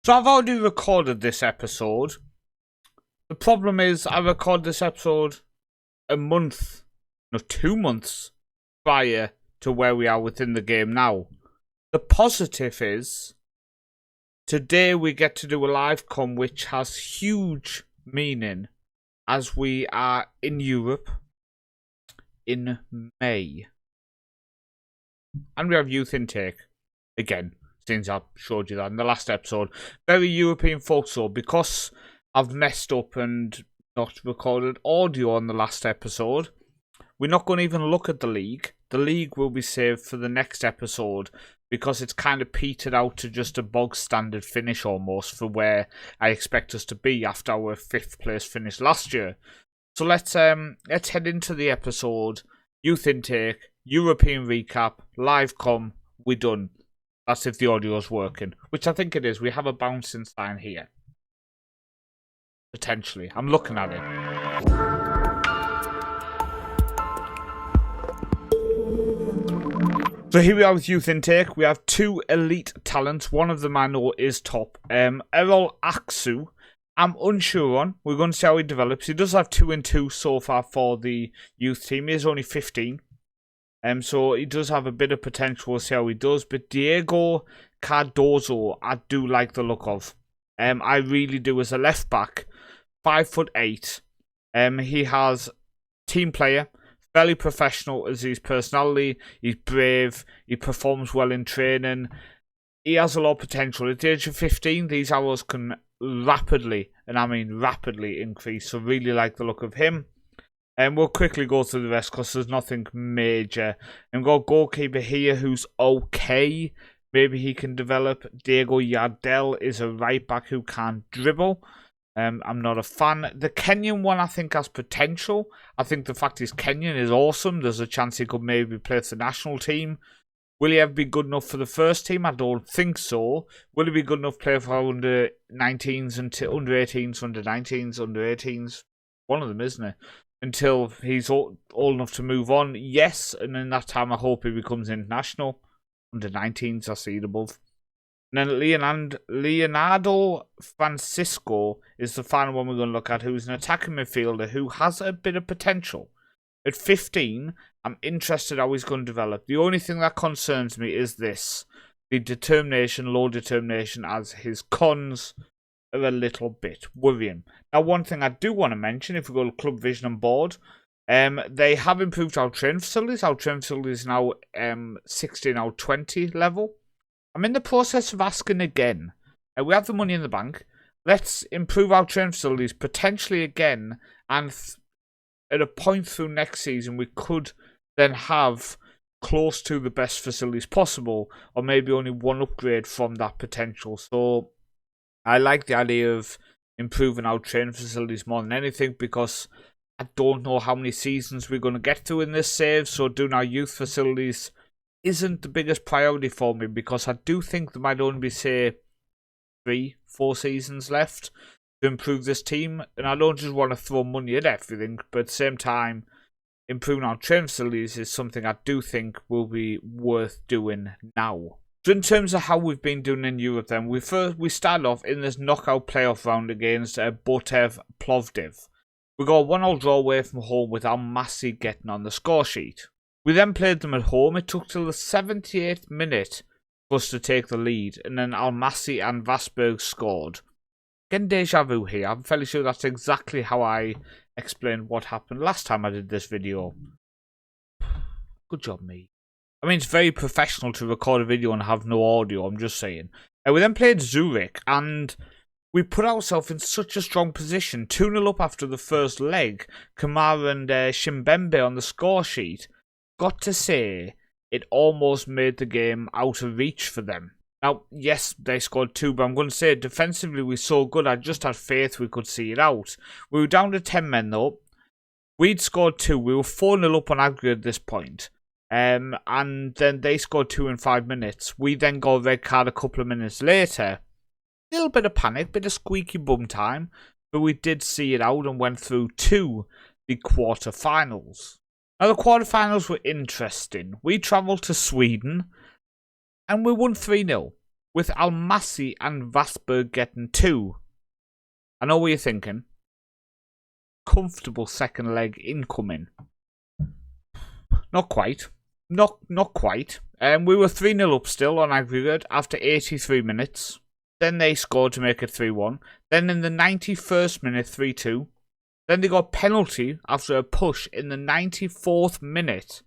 So I've already recorded this episode. The problem is I recorded this episode a month, no, 2 months prior to where we are within the game now. The positive is today we get to do a live com which has huge meaning as we are in Europe in May. And we have youth intake again. Since I showed you that in the last episode. Very European folk, so because I've messed up and not recorded audio on the last episode, we're not going to even look at the league. The league will be saved for the next episode because it's kind of petered out to just a bog standard finish almost for where I expect us to be after our 5th place finish last year. So let's head into the episode. Youth intake, European recap, live com, we're done. That's if the audio's working, which I think it is. We have a bouncing sign here. Potentially. I'm looking at it. So here we are with youth intake. We have 2 elite talents. One of them I know is top. Errol Aksu, I'm unsure on. We're going to see how he develops. He does have 2 and 2 so far for the youth team. He is only 15. So he does have a bit of potential. We'll see how he does. But Diego Cardozo, I do like the look of. I really do as a left back. 5'8". He has team player, fairly professional as his personality. He's brave. He performs well in training. He has a lot of potential. At the age of 15, these arrows can rapidly, and I mean rapidly, increase. So really like the look of him. And we'll quickly go through the rest because there's nothing major. And we've got a goalkeeper here who's okay. Maybe he can develop. Diego Yardel is a right back who can't dribble. I'm not a fan. The Kenyan one I think has potential. I think the fact he's Kenyan is awesome. There's a chance he could maybe play for the national team. Will he ever be good enough for the first team? I don't think so. Will he be good enough to play for under 19s, under 18s, under 19s, under 18s? One of them, isn't it? Until he's old enough to move on, yes, and in that time I hope he becomes international. Under 19s, I see it above. And then Leonardo Francisco is the final one we're going to look at, who's an attacking midfielder who has a bit of potential. At 15, I'm interested how he's going to develop. The only thing that concerns me is this. The determination, low determination, as his cons are a little bit worrying. Now, one thing I do want to mention, if we go to Club Vision on board, they have improved our training facilities. Our training facilities is now 16 out of 20 level. I'm in the process of asking again. We have the money in the bank. Let's improve our training facilities potentially again, and at a point through next season, we could then have close to the best facilities possible, or maybe only one upgrade from that potential. So I like the idea of improving our training facilities more than anything because I don't know how many seasons we're going to get through in this save. So doing our youth facilities isn't the biggest priority for me because I do think there might only be, say, 3-4 seasons left to improve this team. And I don't just want to throw money at everything, but at the same time, improving our training facilities is something I do think will be worth doing now. So in terms of how we've been doing in Europe then, we start off in this knockout playoff round against Botev Plovdiv. We got a 1-1 draw away from home with Almaty getting on the score sheet. We then played them at home. It took till the 78th minute for us to take the lead, and then Almaty and Vasberg scored. Getting deja vu here. I'm fairly sure that's exactly how I explained what happened last time I did this video. Good job, me. I mean, it's very professional to record a video and have no audio, I'm just saying. We then played Zurich, and we put ourselves in such a strong position. 2-0 up after the first leg. Kamara and Shimbembe on the score sheet. Got to say, it almost made the game out of reach for them. Now, yes, they scored 2, but I'm going to say defensively we're so good, I just had faith we could see it out. We were down to 10 men, though. We'd scored 2. We were 4-0 up on aggregate at this point. And then they scored 2 in 5 minutes. We then got a red card a couple of minutes later. A little bit of panic, bit of squeaky bum time, but we did see it out and went through to the quarterfinals. Now the quarterfinals were interesting. We travelled to Sweden and we won 3-0. with Almasi and Vasberg getting 2. I know what you're thinking. Comfortable second leg incoming. Not quite. Not quite. We were 3-0 up still on aggregate after 83 minutes. Then they scored to make it 3-1. Then in the 91st minute, 3-2. Then they got penalty after a push in the 94th minute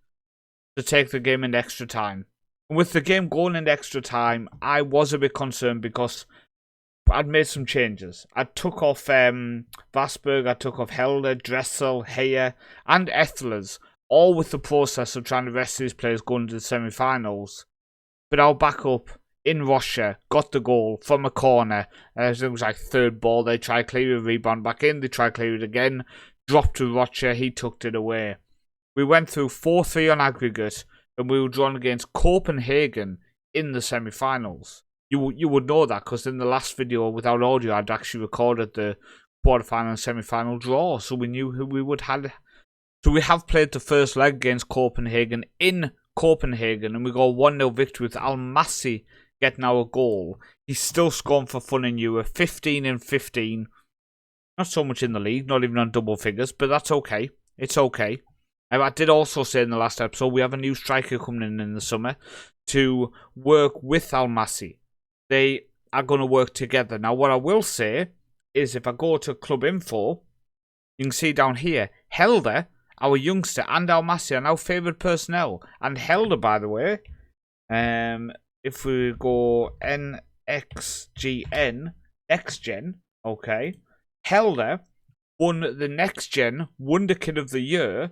to take the game into extra time. And with the game going into extra time, I was a bit concerned because I'd made some changes. I took off Vasberg, I took off Helder, Dressel, Heyer, and Ethelers, all with the process of trying to rest these players going to the semi-finals. But our backup in Russia got the goal from a corner. It was like third ball. They tried clear it, rebound back in. They tried clear it again. Dropped to Rocha. He tucked it away. We went through 4-3 on aggregate, and we were drawn against Copenhagen in the semi-finals. You would know that because in the last video without audio, I'd actually recorded the quarterfinal and semi-final draw, so we knew who we would have. So we have played the first leg against Copenhagen in Copenhagen, and we got 1-0 victory with Almasi getting our goal. He's still scoring for fun in Europe, 15 and 15. Not so much in the league, not even on double figures, but that's okay. It's okay. I did also say in the last episode, we have a new striker coming in the summer to work with Almasi. They are going to work together. Now, what I will say is if I go to club info, you can see down here, Helder, our youngster, and Almasi are now favoured personnel. And Helder, by the way, if we go NXGN, Next Gen, okay, Helder won the Next Gen Wonder Kid of the Year,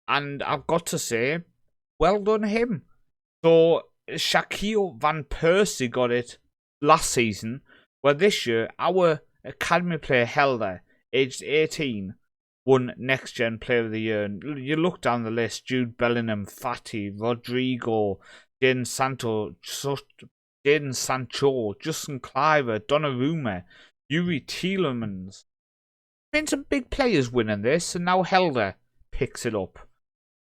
and I've got to say, well done him. So, Shaquille Van Persie got it last season, where this year, our academy player Helder, aged 18, won Next Gen Player of the Year. And you look down the list, Jude Bellingham, Fati, Rodrigo, Jadon Sancho, Justin Cliver, Donnarumma, Yuri Tielemans. Been some big players winning this, and now Helder picks it up.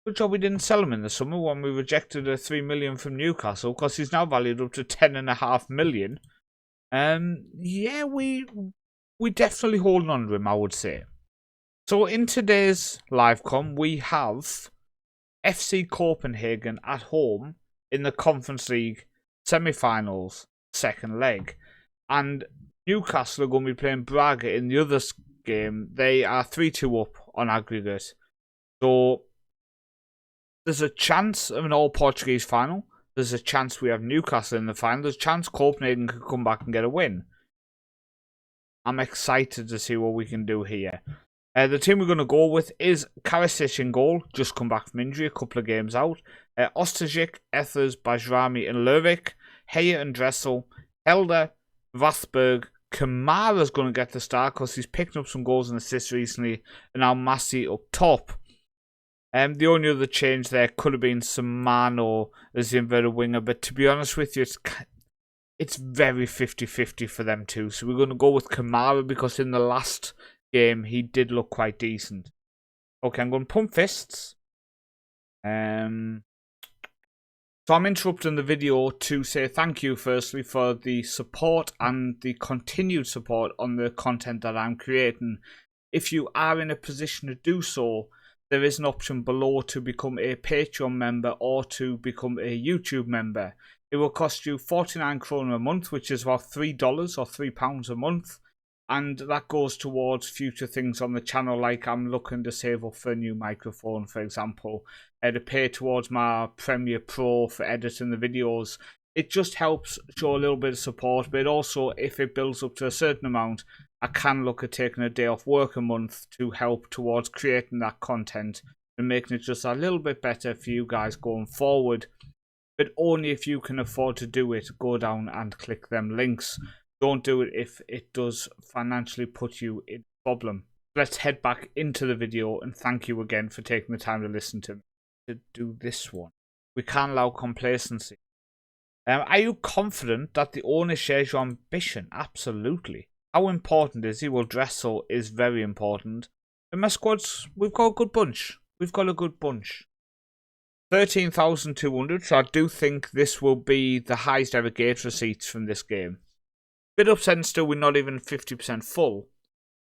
Good job we didn't sell him in the summer when we rejected a 3 million from Newcastle, because he's now valued up to 10.5 million. Yeah, we definitely holding on to him, I would say. So in today's live com, we have FC Copenhagen at home in the Conference League semi-finals, second leg. And Newcastle are going to be playing Braga in the other game. They are 3-2 up on aggregate. So there's a chance of an all-Portuguese final. There's a chance we have Newcastle in the final. There's a chance Copenhagen could come back and get a win. I'm excited to see what we can do here. The team we're going to go with is Karasic in goal, just come back from injury, a couple of games out. Ostajic, Ethers, Bajrami and Lervik, Heyer and Dressel, Helder, Vasberg. Kamara's going to get the start because he's picking up some goals and assists recently, and Almasi up top. The only other change there could have been Samano as the inverted winger, but to be honest with you, it's very 50-50 for them too. So we're going to go with Kamara because in the last game he did look quite decent. Okay, I'm going to pump fists. So I'm interrupting the video to say thank you firstly for the support and the continued support on the content that I'm creating. If you are in a position to do so, there is an option below to become a Patreon member or to become a YouTube member. It will cost you 49 kroner a month, which is about $3 or £3 a month. And that goes towards future things on the channel, like I'm looking to save up for a new microphone, for example, to pay towards my Premiere Pro for editing the videos. It just helps show a little bit of support, but also if it builds up to a certain amount, I can look at taking a day off work a month to help towards creating that content and making it just a little bit better for you guys going forward. But only if you can afford to do it, go down and click them links. Don't do it if it does financially put you in problem. Let's head back into the video and thank you again for taking the time to listen to me. To do this one, we can't allow complacency. Are you confident that the owner shares your ambition? Absolutely. How important is he? Well, Dressel is very important. In my squads, we've got a good bunch. We've got a good bunch. 13,200, so I do think this will be the highest ever gate receipts from this game. Bit upsetting still, we're not even 50% full,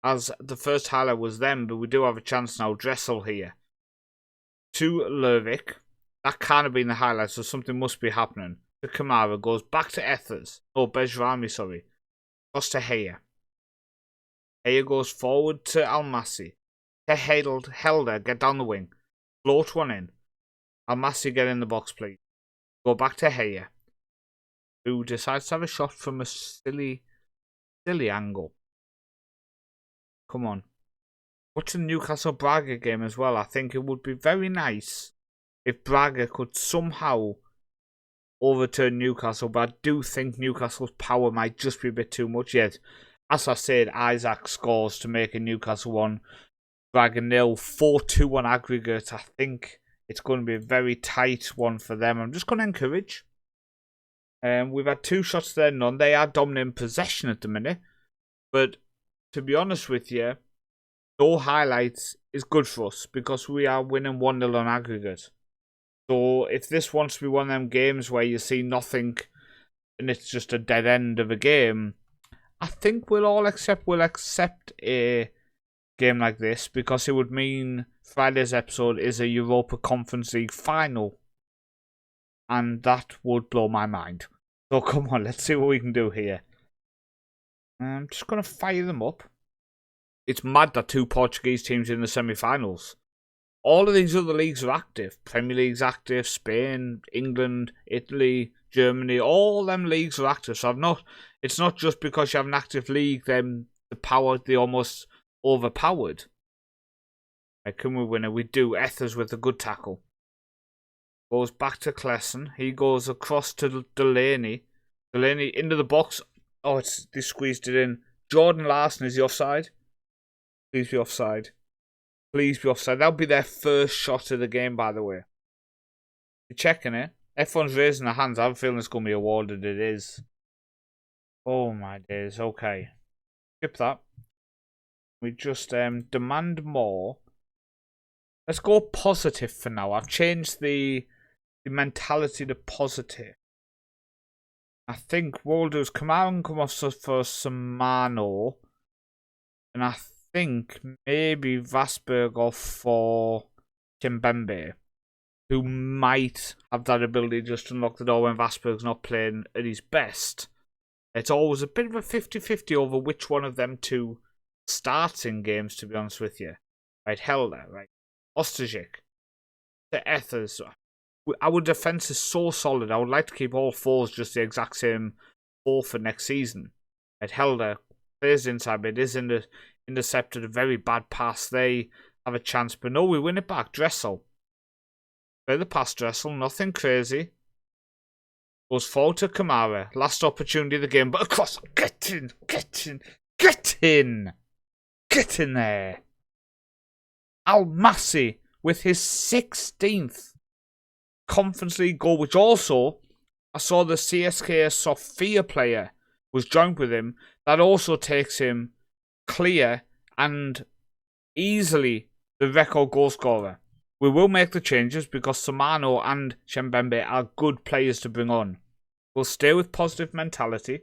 as the first highlight was them, but we do have a chance now. Dressel here. To Lervik. That can't have been the highlight, so something must be happening. To Kamara, goes back to Ethers. Oh, Bejrami, sorry. Cross to Heyer. Heyer goes forward to Almasi. To Helder, get down the wing. Float one in. Almasi, get in the box, please. Go back to Heyer, who decides to have a shot from a silly angle. Come on. What's the Newcastle Braga game as well? I think it would be very nice if Braga could somehow overturn Newcastle, but I do think Newcastle's power might just be a bit too much. Yet, as I said, Isaac scores to make a Newcastle 1, Braga 0, 4-2 on aggregate. I think it's going to be a very tight one for them. I'm just going to encourage. We've had 2 shots there, none. They are dominating possession at the minute. But to be honest with you, no highlights is good for us because we are winning 1-0 on aggregate. So if this wants to be one of them games where you see nothing and it's just a dead end of a game, I think we'll accept a game like this, because it would mean Friday's episode is a Europa Conference League final. And that would blow my mind. So come on, let's see what we can do here. I'm just going to fire them up. It's mad that 2 Portuguese teams in the semi-finals. All of these other leagues are active. Premier League's active, Spain, England, Italy, Germany, all them leagues are active. So it's not just because you have an active league, then they almost overpowered. Right, can we win it? We do. Ethers with a good tackle. Goes back to Klesen. He goes across to Delaney. Delaney into the box. Oh, they squeezed it in. Jordan Larson, is he offside? Please be offside. Please be offside. That'll be their first shot of the game, by the way. You're checking it. F1's raising their hands. I have a feeling it's going to be awarded. It is. Oh my days. Okay. Skip that. We just demand more. Let's go positive for now. I've changed the mentality to positive. I think what we'll do is Kamara and come off for Samano. And I think maybe Vasberg off for Kimbembe, who might have that ability just to unlock the door when Vasberg's not playing at his best. It's always a bit of a 50-50 over which one of them 2 starts in games, to be honest with you. Right, Helder, right. Ostajic. The Ethers. Our defence is so solid. I would like to keep all 4s just the exact same 4 for next season. Right, Helder plays inside, but it is intercepted a very bad pass. They have a chance, but no, we win it back. Dressel. Play the pass, Dressel. Nothing crazy. Goes forward to Kamara. Last opportunity of the game, but across. Get in. Get in there. Almasi with his 16th Conference League goal, which also, I saw the CSKA Sofia player was joined with him. That also takes him clear and easily the record goal scorer. We will make the changes because Samano and Shembembe are good players to bring on. We'll stay with positive mentality.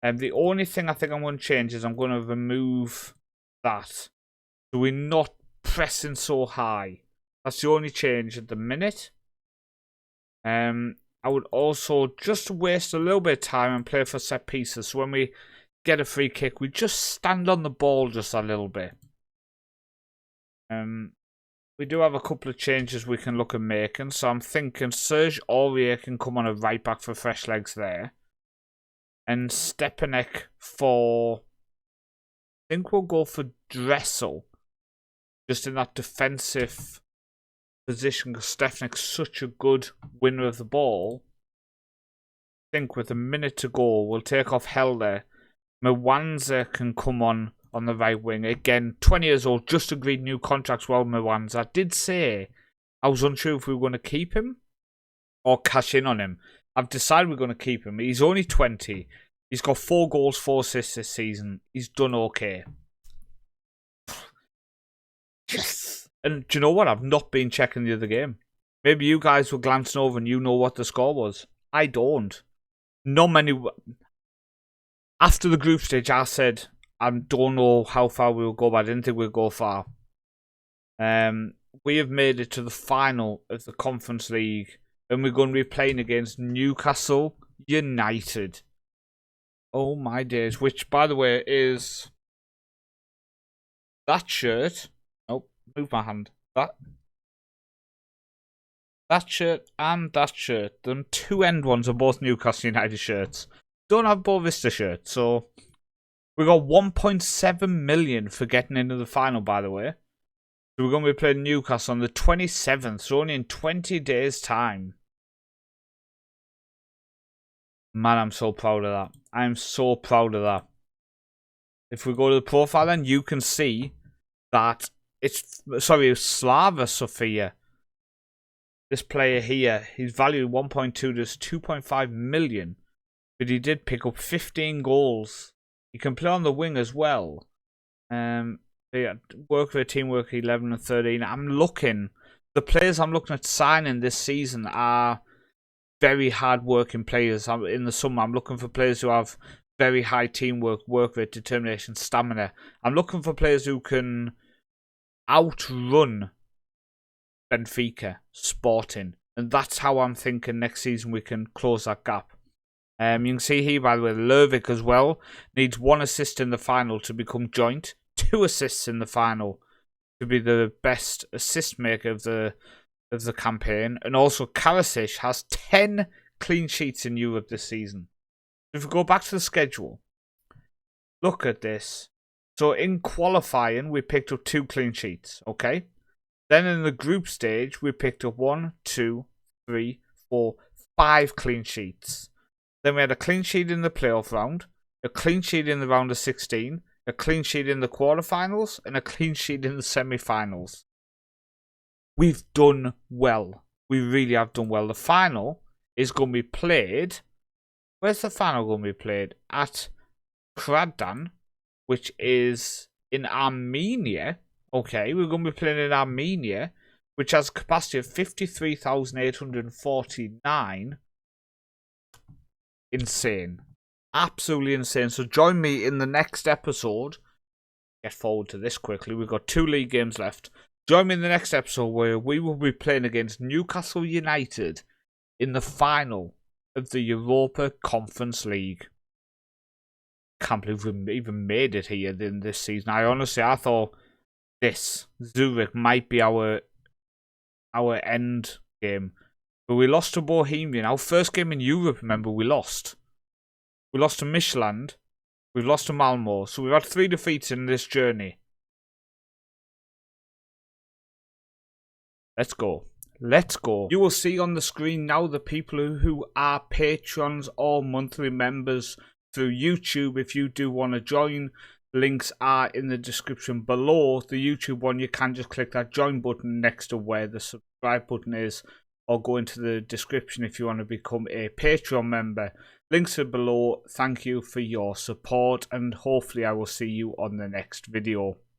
And the only thing I think I'm going to change is I'm going to remove that. So we're not pressing so high. That's the only change at the minute. I would also just waste a little bit of time and play for set pieces. So when we get a free kick, we just stand on the ball just a little bit. We do have a couple of changes we can look at making. So I'm thinking Serge Aurier can come on a right back for fresh legs there. And Stepanek for... I think we'll go for Dressel. Just in that defensive position, because Stepanek's such a good winner of the ball. I think with a minute to go, we'll take off Helder. Mwanza can come on the right wing. Again, 20 years old, just agreed new contracts well, Mwanza. I did say I was unsure if we were going to keep him or cash in on him. I've decided we're going to keep him. He's only 20. He's got 4 goals, 4 assists this season. He's done okay. Yes! And do you know what? I've not been checking the other game. Maybe you guys were glancing over and you know what the score was. I don't. Not many. After the group stage, I said I don't know how far we will go, but I didn't think we'd go far. We have made it to the final of the Conference League, and we're going to be playing against Newcastle United. Oh my days! Which, by the way, is that shirt. Oh, move my hand. That shirt and that shirt. The two end ones are both Newcastle United shirts. Don't have Boavista shirts, so we got 1.7 million for getting into the final, by the way. So we're going to be playing Newcastle on the 27th, so only in 20 days' time. Man, I'm so proud of that. I'm so proud of that. If we go to the profile, then you can see that it's Slava Sofia. This player here, he's valued 1.2 to 2.5 million. But he did pick up 15 goals. He can play on the wing as well. Work rate, teamwork 11 and 13. The players I'm looking at signing this season are very hard-working players. In the summer, I'm looking for players who have very high teamwork, work rate, determination, stamina. I'm looking for players who can outrun Benfica, Sporting. And that's how I'm thinking next season we can close that gap. You can see here, by the way, Lervik as well needs 1 assist in the final to become joint. 2 assists in the final to be the best assist maker of the campaign. And also Karasic has 10 clean sheets in Europe this season. If we go back to the schedule, look at this. So in qualifying, we picked up 2 clean sheets, okay? Then in the group stage, we picked up 1, 2, 3, 4, 5 clean sheets. Then we had a clean sheet in the playoff round, a clean sheet in the round of 16, a clean sheet in the quarterfinals, and a clean sheet in the semi-finals. We've done well. We really have done well. The final is going to be played. Where's the final going to be played? At Kradan, which is in Armenia. Okay, we're going to be playing in Armenia, which has a capacity of 53,849. Insane. Absolutely insane. So join me in the next episode. Get forward to this quickly. We've got 2 league games left. Join me in the next episode where we will be playing against Newcastle United in the final of the Europa Conference League. Can't believe we even made it here in this season. I thought this Zurich might be our end game. But we lost to Bohemian. Our first game in Europe, remember, we lost. We lost to Michelin. We've lost to Malmo. So we've had 3 defeats in this journey. Let's go. Let's go. You will see on the screen now the people who are patrons or monthly members through YouTube. If you do want to join, links are in the description below. The YouTube one, you can just click that join button next to where the subscribe button is, or go into the description if you want to become a Patreon member. Links are below. Thank you for your support, and hopefully I will see you on the next video.